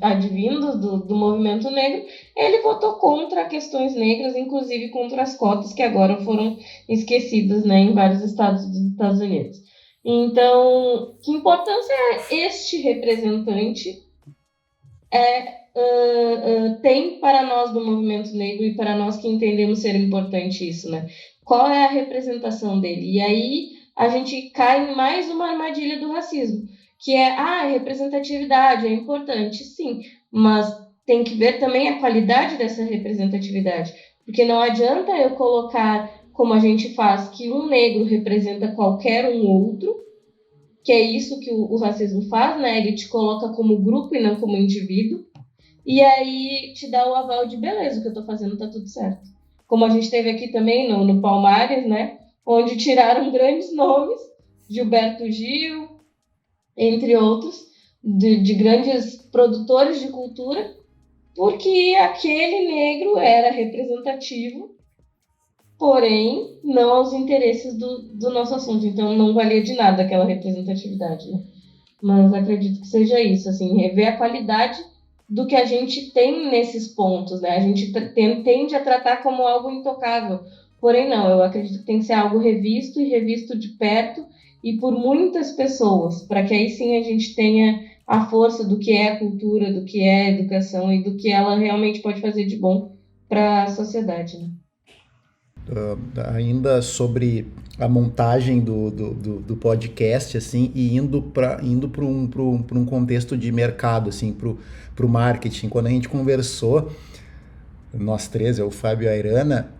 advindos do movimento negro, ele votou contra questões negras, inclusive contra as cotas que agora foram esquecidas, né, em vários estados dos Estados Unidos. Então, que importância este representante tem para nós do movimento negro e para nós que entendemos ser importante isso, né? Qual é a representação dele? E aí a gente cai em mais uma armadilha do racismo, que é representatividade é importante, sim, mas tem que ver também a qualidade dessa representatividade, porque não adianta eu colocar, como a gente faz, que um negro representa qualquer um outro, que é isso que o racismo faz, né? Ele te coloca como grupo e não como indivíduo, e aí te dá o aval de beleza, o que eu tô fazendo tá tudo certo. Como a gente teve aqui também no Palmares, né? Onde tiraram grandes nomes, Gilberto Gil, entre outros, de grandes produtores de cultura, porque aquele negro era representativo, porém não aos interesses do nosso assunto. Então não valia de nada aquela representatividade, né? Mas acredito que seja isso, assim, rever a qualidade do que a gente tem nesses pontos, né? A gente tende a tratar como algo intocável, Porém, não, eu acredito que tem que ser algo revisto e revisto de perto e por muitas pessoas, para que aí sim a gente tenha a força do que é a cultura, do que é a educação e do que ela realmente pode fazer de bom para a sociedade, né? Ainda sobre a montagem do podcast, assim, e indo para um contexto de mercado, assim, para o marketing. Quando a gente conversou, nós três, o Fábio e a Irana,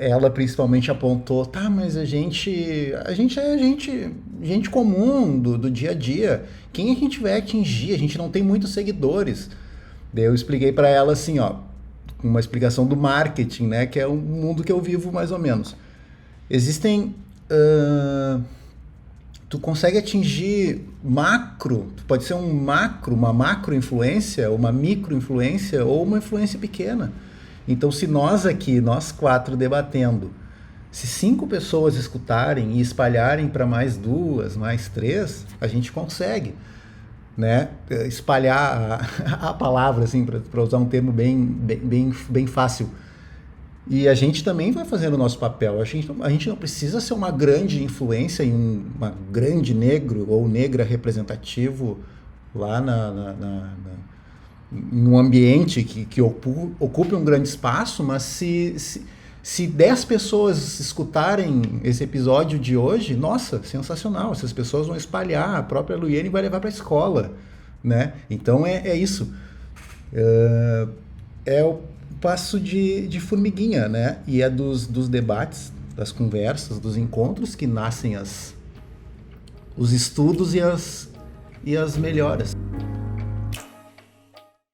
ela principalmente apontou, tá, mas a gente é gente comum do dia a dia. Quem a gente vai atingir? A gente não tem muitos seguidores. Daí eu expliquei para ela assim, ó, uma explicação do marketing, né, que é um mundo que eu vivo mais ou menos. Existem tu consegue atingir macro, pode ser uma macro influência, uma micro influência ou uma influência pequena. Então, se nós aqui, nós 4 debatendo, se 5 pessoas escutarem e espalharem para mais 2, mais 3, a gente consegue, né, espalhar a palavra, assim, para usar um termo bem fácil. E a gente também vai fazendo o nosso papel. A gente não precisa ser uma grande influência em uma grande negro ou negra representativo lá em um ambiente que ocupe um grande espaço, mas se 10 pessoas escutarem esse episódio de hoje, nossa, sensacional. Essas pessoas vão espalhar, a própria Luiene vai levar para a escola, né? Então é isso. É o passo de formiguinha, né? E é dos debates, das conversas, dos encontros que nascem os estudos e as melhoras.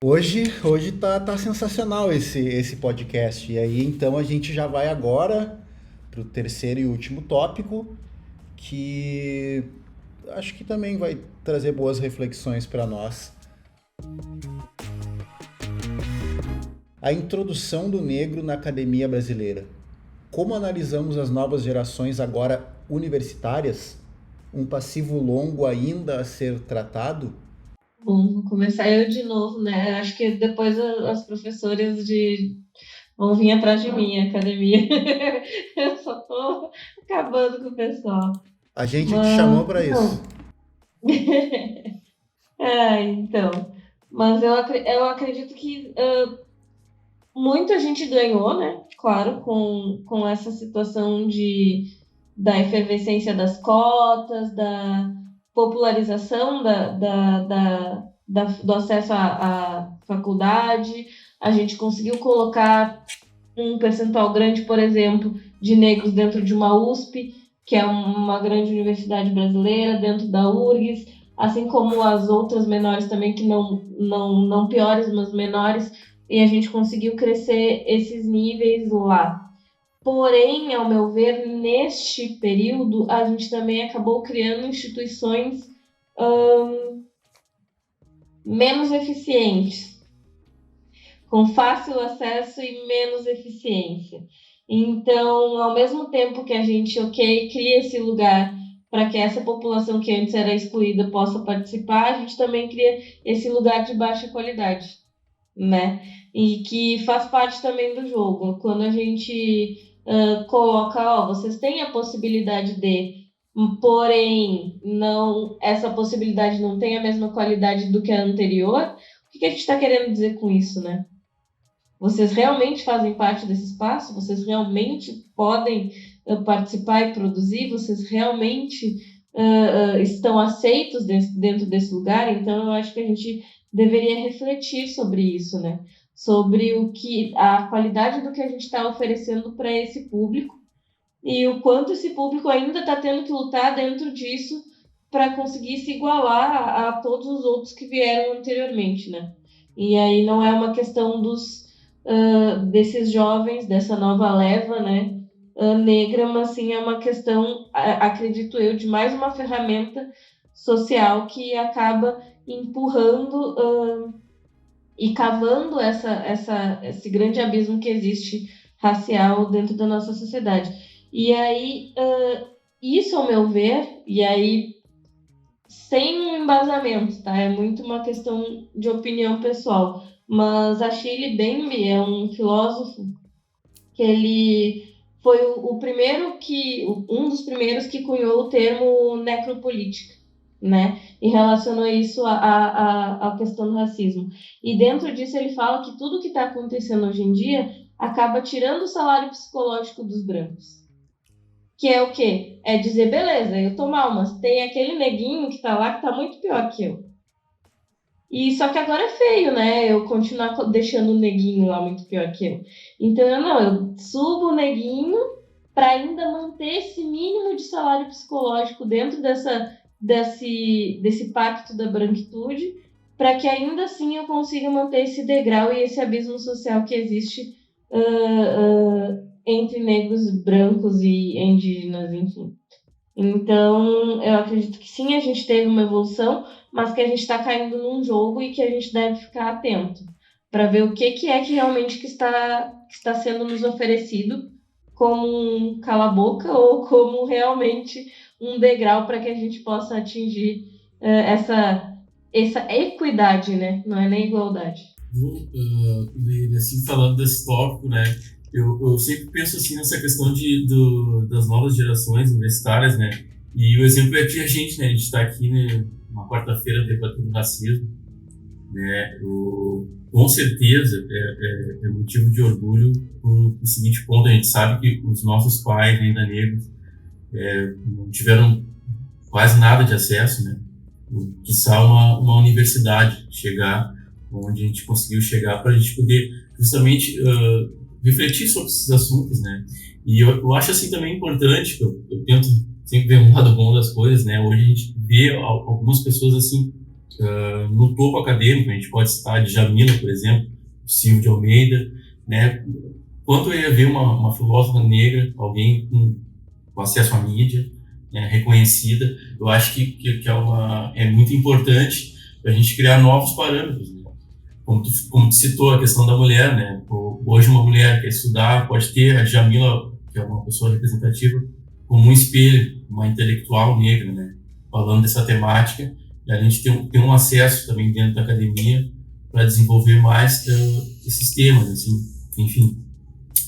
Hoje tá sensacional esse podcast. E aí, então, a gente já vai agora para o terceiro e último tópico, que acho que também vai trazer boas reflexões para nós. A introdução do negro na academia brasileira. Como analisamos as novas gerações agora universitárias? Um passivo longo ainda a ser tratado? Bom, vou começar eu de novo, né? Acho que depois as professoras vão vir atrás de mim, a academia. Eu só tô acabando com o pessoal. A gente te chamou para isso. Então. Mas eu acredito que muita gente ganhou, né? Claro, com essa situação da efervescência das cotas, da popularização do acesso à faculdade. A gente conseguiu colocar um percentual grande, por exemplo, de negros dentro de uma USP, que é uma grande universidade brasileira, dentro da URGS, assim como as outras menores também, que não piores, mas menores, e a gente conseguiu crescer esses níveis lá. Porém, ao meu ver, neste período, a gente também acabou criando instituições menos eficientes, com fácil acesso e menos eficiência. Então, ao mesmo tempo que a gente, cria esse lugar para que essa população que antes era excluída possa participar, a gente também cria esse lugar de baixa qualidade, né? E que faz parte também do jogo. Quando a gente coloca, vocês têm a possibilidade porém essa possibilidade não tem a mesma qualidade do que a anterior, o que a gente está querendo dizer com isso, né? Vocês realmente fazem parte desse espaço? Vocês realmente podem participar e produzir? Vocês realmente estão aceitos dentro desse lugar? Então, eu acho que a gente deveria refletir sobre isso, né? Sobre a qualidade do que a gente está oferecendo para esse público e o quanto esse público ainda está tendo que lutar dentro disso para conseguir se igualar a todos os outros que vieram anteriormente, né? E aí não é uma questão desses jovens, dessa nova leva, né, negra, mas sim é uma questão, acredito eu, de mais uma ferramenta social que acaba empurrando e cavando esse grande abismo que existe racial dentro da nossa sociedade. E aí, isso, ao meu ver, e aí sem um embasamento, tá? É muito uma questão de opinião pessoal. Mas Achille Mbembe é um filósofo que ele foi o primeiro um dos primeiros que cunhou o termo necropolítica, né? E relacionou isso à questão do racismo. E dentro disso ele fala que tudo que está acontecendo hoje em dia acaba tirando o salário psicológico dos brancos. Que é o quê? É dizer, beleza, eu tô mal, mas tem aquele neguinho que tá lá que tá muito pior que eu. E só que agora é feio, né? Eu continuar deixando o neguinho lá muito pior que eu. Então eu subo o neguinho para ainda manter esse mínimo de salário psicológico dentro desse pacto da branquitude, para que ainda assim eu consiga manter esse degrau e esse abismo social que existe entre negros, brancos e indígenas, enfim. Então, eu acredito que sim, a gente teve uma evolução, mas que a gente está caindo num jogo e que a gente deve ficar atento para ver o que é que realmente que está sendo nos oferecido como um cala-boca ou como realmente um degrau para que a gente possa atingir essa equidade, né? Não é nem igualdade. Assim, falando desse tópico, né? Eu sempre penso assim nessa questão das novas gerações universitárias, né? E o exemplo é que a gente, né? A gente está aqui, né, uma quarta-feira debatendo racismo, né? Com certeza é motivo de orgulho por o seguinte ponto: a gente sabe que os nossos pais, ainda negros, não tiveram quase nada de acesso, né? Quiçá uma universidade chegar onde a gente conseguiu chegar para a gente poder justamente refletir sobre esses assuntos, né? E eu acho assim também importante, que eu tento sempre ver um lado bom das coisas, né? Hoje a gente vê algumas pessoas assim no topo acadêmico. A gente pode citar a Djamila, por exemplo, o Silvio de Almeida, né? Quanto eu ia ver uma filósofa negra, alguém com acesso à mídia, né, reconhecida, eu acho que é muito importante para a gente criar novos parâmetros, né? Como tu citou a questão da mulher, né? Hoje uma mulher quer estudar, pode ter a Djamila, que é uma pessoa representativa, como um espelho, uma intelectual negra, né? Falando dessa temática, e a gente tem um acesso também dentro da academia para desenvolver mais esses temas, assim, enfim.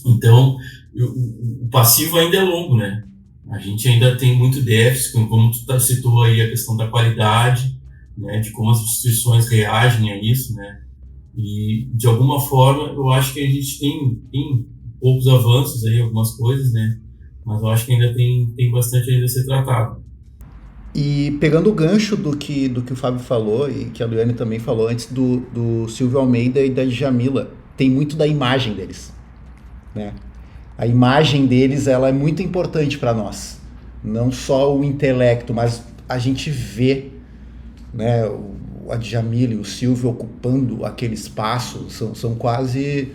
Então, o passivo ainda é longo, né? A gente ainda tem muito déficit, como tu citou aí a questão da qualidade, né? De como as instituições reagem a isso, né? E, de alguma forma, eu acho que a gente tem poucos avanços aí, algumas coisas, né? Mas eu acho que ainda tem bastante ainda a ser tratado. E pegando o gancho do que o Fábio falou e que a Luiane também falou antes do Silvio Almeida e da Djamila, tem muito da imagem deles, né? A imagem deles, ela é muito importante para nós. Não só o intelecto, mas a gente vê, né, a Djamila e o Silvio ocupando aquele espaço, são quase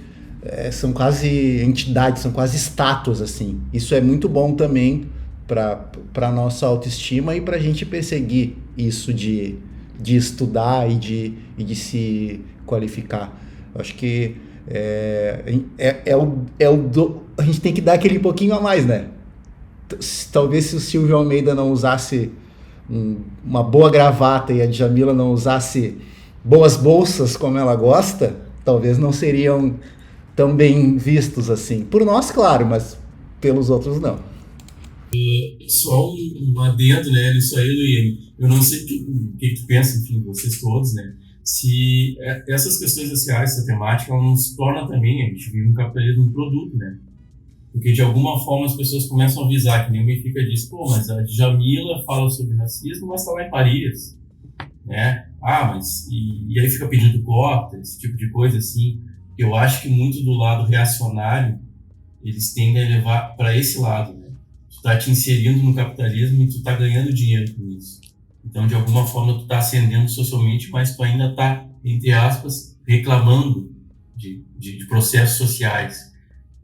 entidades, são quase estátuas, assim. Isso é muito bom também para nossa autoestima e para a gente perseguir isso de estudar e de se qualificar. Eu acho que a gente tem que dar aquele pouquinho a mais, né? Talvez se o Silvio Almeida não usasse uma boa gravata e a Djamila não usasse boas bolsas como ela gosta, talvez não seriam tão bem vistos assim. Por nós, claro, mas pelos outros não. Só um adendo, né, nisso aí, Luiane. Eu não sei o que tu pensa, enfim, vocês todos, né? Se essas questões raciais, essa temática, ela não se torna também, a gente vive um capitalismo de produto, né? Porque de alguma forma as pessoas começam a avisar, que nem o Benfica diz, pô, mas a Djamila fala sobre racismo, mas tá lá em Paris, né? Mas e aí fica pedindo cota, esse tipo de coisa assim. Eu acho que muito do lado reacionário eles tendem a levar para esse lado, né? Tu tá te inserindo no capitalismo e tu tá ganhando dinheiro com isso. Então, de alguma forma, tu tá ascendendo socialmente, mas tu ainda tá, entre aspas, reclamando de processos sociais.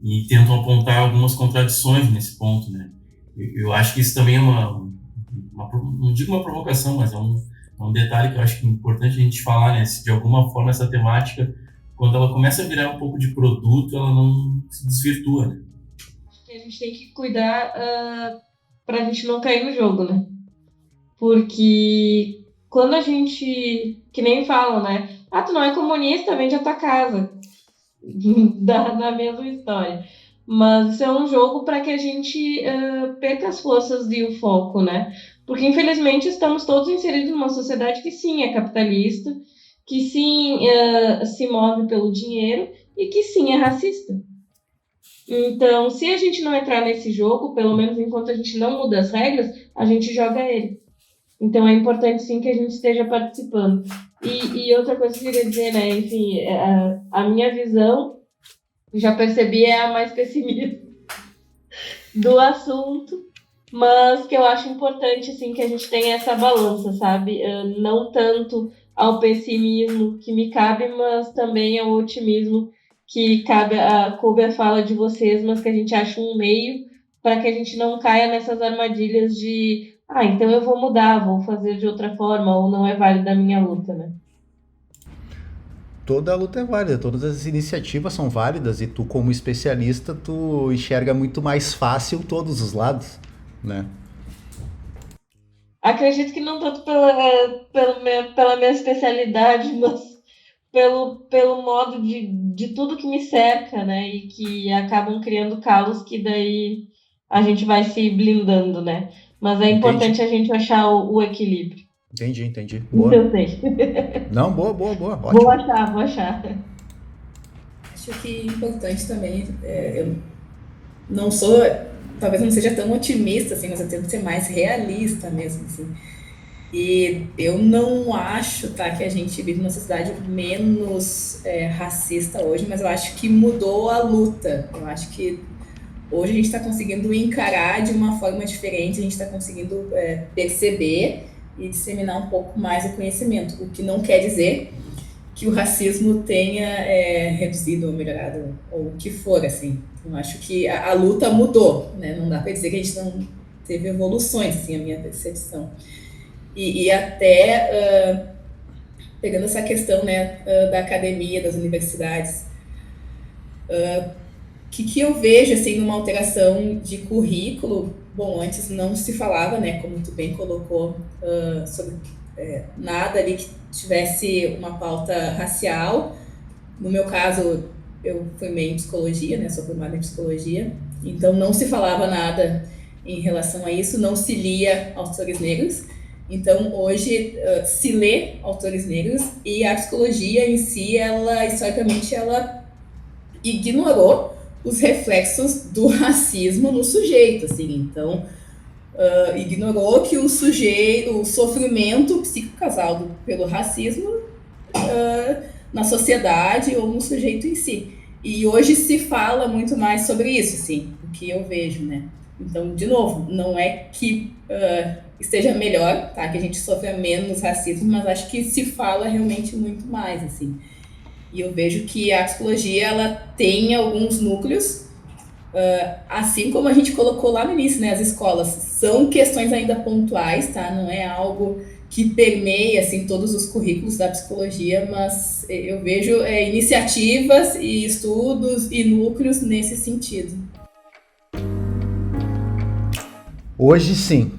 E tentam apontar algumas contradições nesse ponto, né? Eu acho que isso também é não digo uma provocação, mas é um detalhe que eu acho que é importante a gente falar, né? Se de alguma forma essa temática, quando ela começa a virar um pouco de produto, ela não se desvirtua, né? A gente tem que cuidar pra gente não cair no jogo, né? Porque quando a gente, que nem falam, né? Tu não é comunista, vende a tua casa. Da mesma história. Mas isso é um jogo para que a gente perca as forças e o foco, né? Porque, infelizmente, estamos todos inseridos numa sociedade que, sim, é capitalista, que, sim, se move pelo dinheiro e que, sim, é racista. Então, se a gente não entrar nesse jogo, pelo menos enquanto a gente não muda as regras, a gente joga ele. Então, é importante, sim, que a gente esteja participando. E outra coisa que eu queria dizer, né? Enfim, a minha visão, já percebi, é a mais pessimista do assunto, mas que eu acho importante, assim, que a gente tenha essa balança, sabe? Não tanto ao pessimismo que me cabe, mas também ao otimismo que coube a fala de vocês, mas que a gente acha um meio para que a gente não caia nessas armadilhas de então eu vou mudar, vou fazer de outra forma, ou não é válida a minha luta, né? Toda a luta é válida, todas as iniciativas são válidas e tu, como especialista, tu enxerga muito mais fácil todos os lados, né? Acredito que não tanto pela minha especialidade, mas pelo modo de tudo que me cerca, né? E que acabam criando calos que daí a gente vai se blindando, né? Mas é Entendi, importante a gente achar o equilíbrio. entendi. Isso Boa. eu sei. Não, boa, Vou ótimo. achar, vou achar. Acho que é importante também, eu não sou, talvez não seja tão otimista, assim, mas eu tento ser mais realista mesmo, assim. E eu não acho, tá, que a gente vive numa sociedade menos racista hoje, mas eu acho que mudou a luta. Eu acho que hoje a gente está conseguindo encarar de uma forma diferente, a gente está conseguindo perceber e disseminar um pouco mais o conhecimento, o que não quer dizer que o racismo tenha reduzido ou melhorado, ou o que for, assim. Eu acho que a luta mudou, né? Não dá para dizer que a gente não teve evoluções, assim, a minha percepção. E até pegando essa questão, né, da academia, das universidades, que eu vejo, assim, numa alteração de currículo. Bom, antes não se falava, né, como tu bem colocou, sobre nada ali que tivesse uma pauta racial. No meu caso, eu formei em psicologia, né, sou formada em psicologia, então não se falava nada em relação a isso, não se lia autores negros. Então, hoje, se lê autores negros e a psicologia em si, historicamente, ela ignorou os reflexos do racismo no sujeito, assim. Então, ignorou que o sofrimento psíquico causado pelo racismo na sociedade ou no sujeito em si. E hoje se fala muito mais sobre isso, assim, o que eu vejo, né? Então, de novo, não é que esteja melhor, tá? Que a gente sofra menos racismo, mas acho que se fala realmente muito mais, assim. E eu vejo que a psicologia, ela tem alguns núcleos, assim como a gente colocou lá no início, né? As escolas são questões ainda pontuais, tá? Não é algo que permeia, assim, todos os currículos da psicologia, mas eu vejo iniciativas e estudos e núcleos nesse sentido. Hoje sim,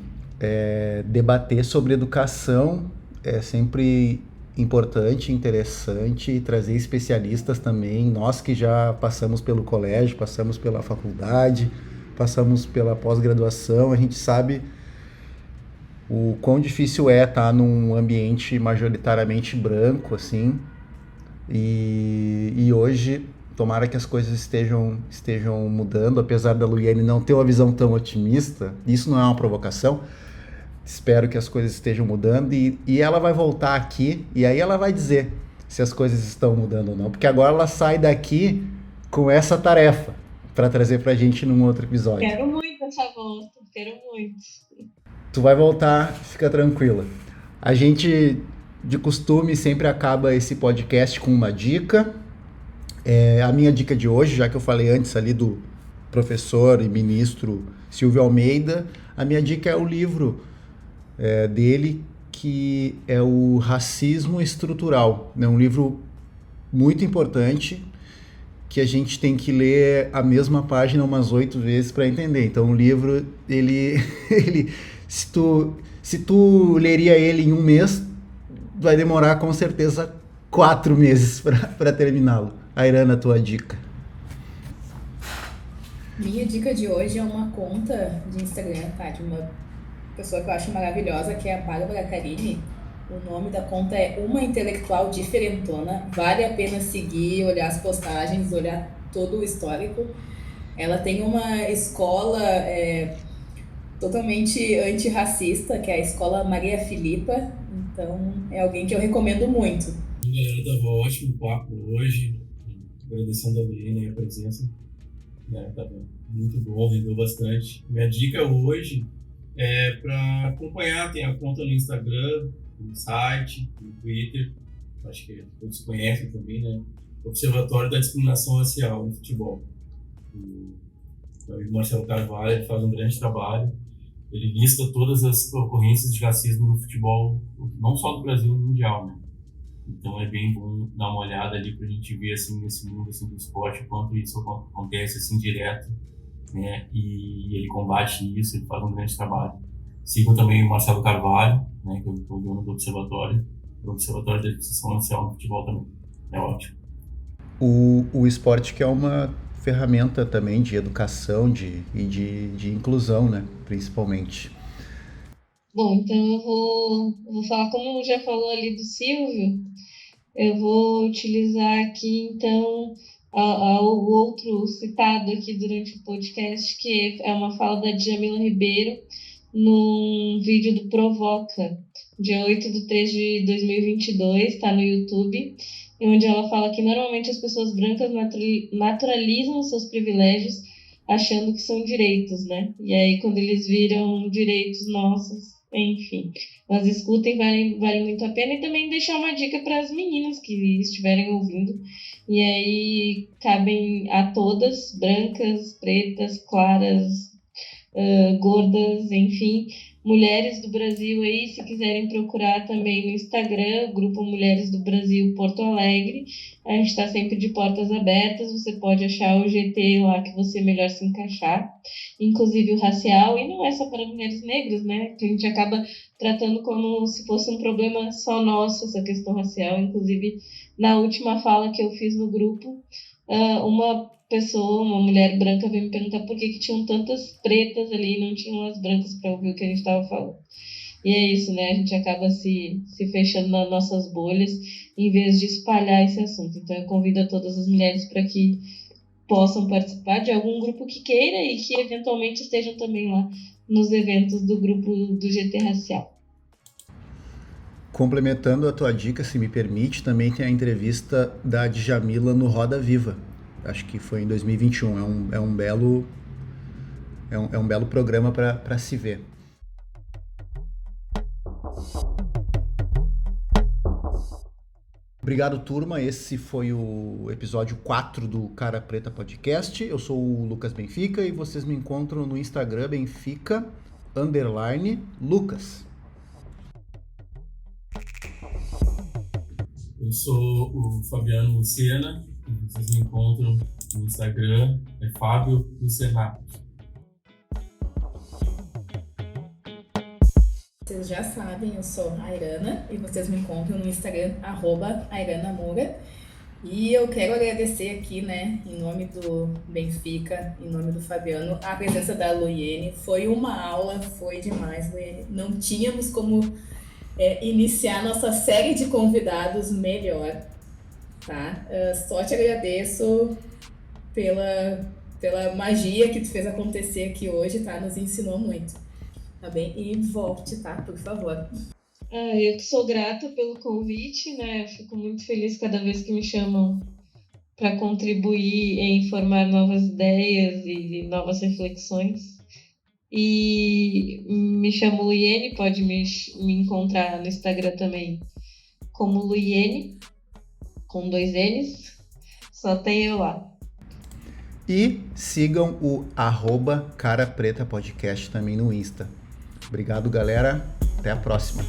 debater sobre educação é sempre importante, interessante, e trazer especialistas também. Nós que já passamos pelo colégio, passamos pela faculdade, passamos pela pós-graduação, a gente sabe o quão difícil é estar num ambiente majoritariamente branco, assim. E hoje, tomara que as coisas estejam mudando, apesar da Luiane não ter uma visão tão otimista. Isso não é uma provocação. Espero que as coisas estejam mudando e ela vai voltar aqui e aí ela vai dizer se as coisas estão mudando ou não. Porque agora ela sai daqui com essa tarefa para trazer pra gente num outro episódio. Quero muito essa volta, quero muito. Tu vai voltar, fica tranquila. A gente, de costume, sempre acaba esse podcast com uma dica. A minha dica de hoje, já que eu falei antes ali do professor e ministro Silvio Almeida, a minha dica é o livro dele, que é o Racismo Estrutural. É um livro muito importante, que a gente tem que ler a mesma página umas 8 vezes para entender. Então o livro, ele se tu leria ele em um mês, vai demorar com certeza 4 meses para terminá-lo. Airana, tua dica. Minha dica de hoje é uma conta de Instagram, tá? De uma pessoa que eu acho maravilhosa, que é a Bárbara Carini. O nome da conta é Uma Intelectual Diferentona. Vale a pena seguir, olhar as postagens, olhar todo o histórico. Ela tem uma escola totalmente antirracista, que é a Escola Maria Filipa. Então, é alguém que eu recomendo muito. Galera, tava ótimo o papo hoje. Agradecendo a Luiene a presença. Tava muito bom, rendeu bastante. Minha dica hoje é para acompanhar, tem a conta no Instagram, no site, no Twitter, acho que todos conhecem também, né? Observatório da Discriminação Racial no Futebol. O Marcelo Carvalho, ele faz um grande trabalho. Ele lista todas as ocorrências de racismo no futebol, não só do Brasil, no mundial, né? Então é bem bom dar uma olhada ali pra gente ver assim, nesse mundo assim, do esporte, o quanto isso acontece assim direto, né? E ele combate isso, ele faz um grande trabalho. Sigam também o Marcelo Carvalho, né? Que é o dono do Observatório da Discriminação Racial no Futebol também. É ótimo. O esporte que é uma ferramenta também de educação e de inclusão, né? Principalmente. Bom, então eu vou falar, como já falou ali do Silvio, eu vou utilizar aqui, então, o outro citado aqui durante o podcast, que é uma fala da Djamila Ribeiro, num vídeo do Provoca, dia 8/3 de 2022, está no YouTube, onde ela fala que normalmente as pessoas brancas naturalizam seus privilégios achando que são direitos, né? E aí, quando eles viram direitos nossos, enfim, mas escutem, vale muito a pena. E também deixar uma dica para as meninas que estiverem ouvindo. E aí, cabem a todas, brancas, pretas, claras, gordas, enfim, mulheres do Brasil aí, se quiserem procurar também no Instagram, Grupo Mulheres do Brasil Porto Alegre, a gente está sempre de portas abertas, você pode achar o GT lá que você melhor se encaixar, inclusive o racial, e não é só para mulheres negras, né, que a gente acaba tratando como se fosse um problema só nosso, essa questão racial. Inclusive, na última fala que eu fiz no grupo, uma mulher branca, veio me perguntar por que tinham tantas pretas ali e não tinham as brancas para ouvir o que a gente estava falando. E é isso, né? A gente acaba se fechando nas nossas bolhas em vez de espalhar esse assunto. Então, eu convido a todas as mulheres para que possam participar de algum grupo que queira e que eventualmente estejam também lá nos eventos do grupo do GT Racial. Complementando a tua dica, se me permite, também tem a entrevista da Djamila no Roda Viva. Acho que foi em 2021. É um belo programa para se ver. Obrigado, turma. Esse foi o episódio 4 do Cara Preta Podcast. Eu sou o Lucas Benfica e vocês me encontram no Instagram Benfica_Lucas. Eu sou o Fabiano Lucena. Vocês me encontram no Instagram, é Fábio Lucenato. Vocês já sabem, eu sou a Airana e vocês me encontram no Instagram, @AiranaMoura. E eu quero agradecer aqui, né, em nome do Benfica, em nome do Fabiano, a presença da Luiene. Foi uma aula, foi demais, Luiene. Não tínhamos como iniciar nossa série de convidados melhor. Tá? Só te agradeço pela magia que tu fez acontecer aqui hoje, tá? Nos ensinou muito, tá bem? E volte, tá? Por favor. Eu que sou grata pelo convite, né? Eu fico muito feliz cada vez que me chamam para contribuir em formar novas ideias e novas reflexões. E me chamo Luiene, pode me encontrar no Instagram também como Luiene, com 2 N's, só tem eu lá. E sigam o @Cara Preta Podcast também no Insta. Obrigado, galera. Até a próxima.